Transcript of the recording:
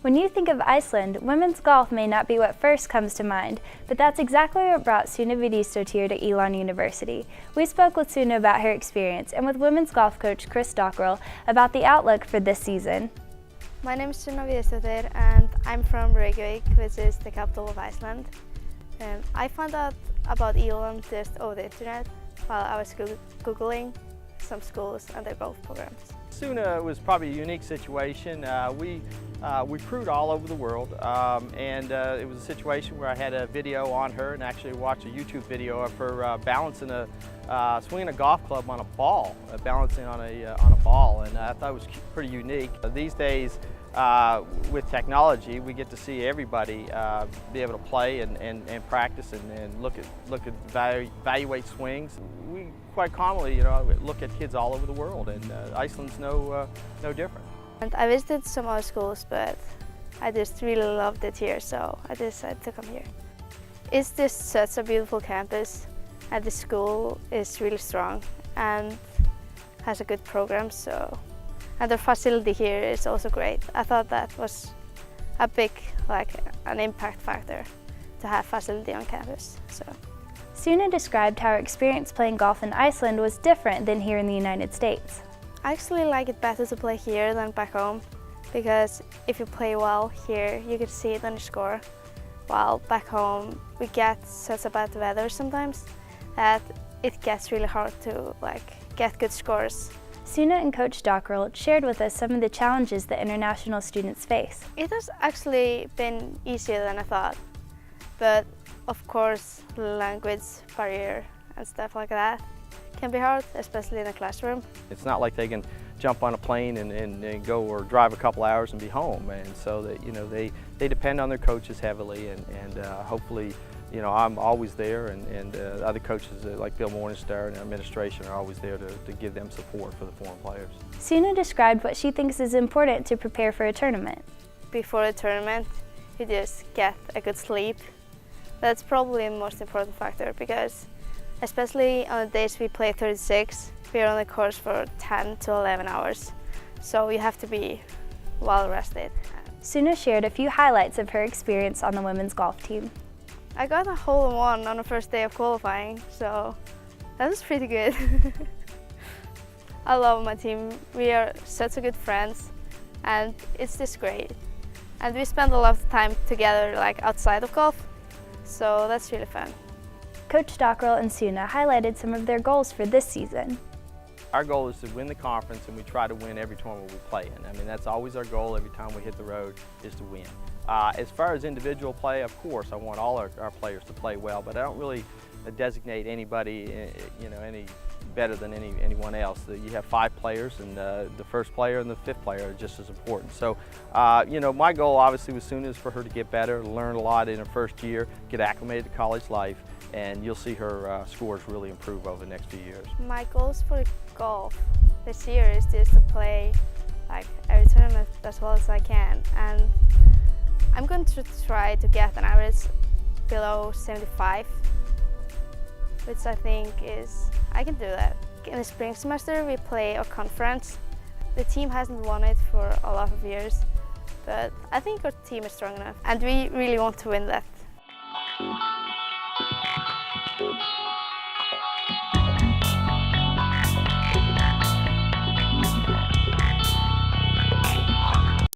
When you think of Iceland, women's golf may not be what first comes to mind, but that's exactly what brought Sunna Vidisdottir to Elon University. We spoke with Sunna about her experience and with women's golf coach Chris Dockrell about the outlook for this season. My name is Sunna Vidisdottir and I'm from Reykjavik, which is the capital of Iceland. I found out about Elon just over the internet while I was Googling some schools and their golf programs. Sunna was probably a unique situation. We recruit all over the world, and it was a situation where I had a video on her and actually watched a YouTube video of her balancing swinging a golf club on a ball, balancing on a ball, and I thought it was pretty unique. These days, with technology, we get to see everybody be able to play and practice and look at evaluate swings. We quite commonly, look at kids all over the world, and Iceland's no different. And I visited some other schools, but I just really loved it here, so I decided to come here. It's just such a beautiful campus, and the school is really strong and has a good program, and the facility here is also great. I thought that was a big, an impact factor to have facility on campus. Sunna described how her experience playing golf in Iceland was different than here in the United States. I actually like it better to play here than back home, because if you play well here, you can see it on your score. While back home, we get such a bad weather sometimes that it gets really hard to get good scores. Sunna and Coach Dockrell shared with us some of the challenges that international students face. It has actually been easier than I thought, but of course language barrier and stuff like that can be hard, especially in a classroom. It's not like they can jump on a plane and go or drive a couple hours and be home, and so that they depend on their coaches heavily, and hopefully I'm always there, and other coaches like Bill Morningstar and administration are always there to give them support for the foreign players. Sunna described what she thinks is important to prepare for a tournament. Before a tournament, you just get a good sleep. That's probably the most important factor, because especially on the days we play 36, we're on the course for 10 to 11 hours, so you have to be well rested. Sunna shared a few highlights of her experience on the women's golf team. I got a hole-in-one on the first day of qualifying, so that was pretty good. I love my team. We are such a good friends, and it's just great. And we spend a lot of time together, outside of golf, so that's really fun. Coach Dockrell and Sunna highlighted some of their goals for this season. Our goal is to win the conference, and we try to win every tournament we play in. I mean, that's always our goal every time we hit the road, is to win. As far as individual play, of course, I want all our players to play well, but I don't really designate anybody, any better than anyone else. You have 5 players, and the first player and the 5th player are just as important. So, my goal obviously with Sunna is for her to get better, learn a lot in her first year, get acclimated to college life, and you'll see her scores really improve over the next few years. My goals for golf this year is just to play every tournament as well as I can, and I'm going to try to get an average below 75, which I think I can do that. In the spring semester we play a conference. The team hasn't won it for a lot of years, but I think our team is strong enough, and we really want to win that.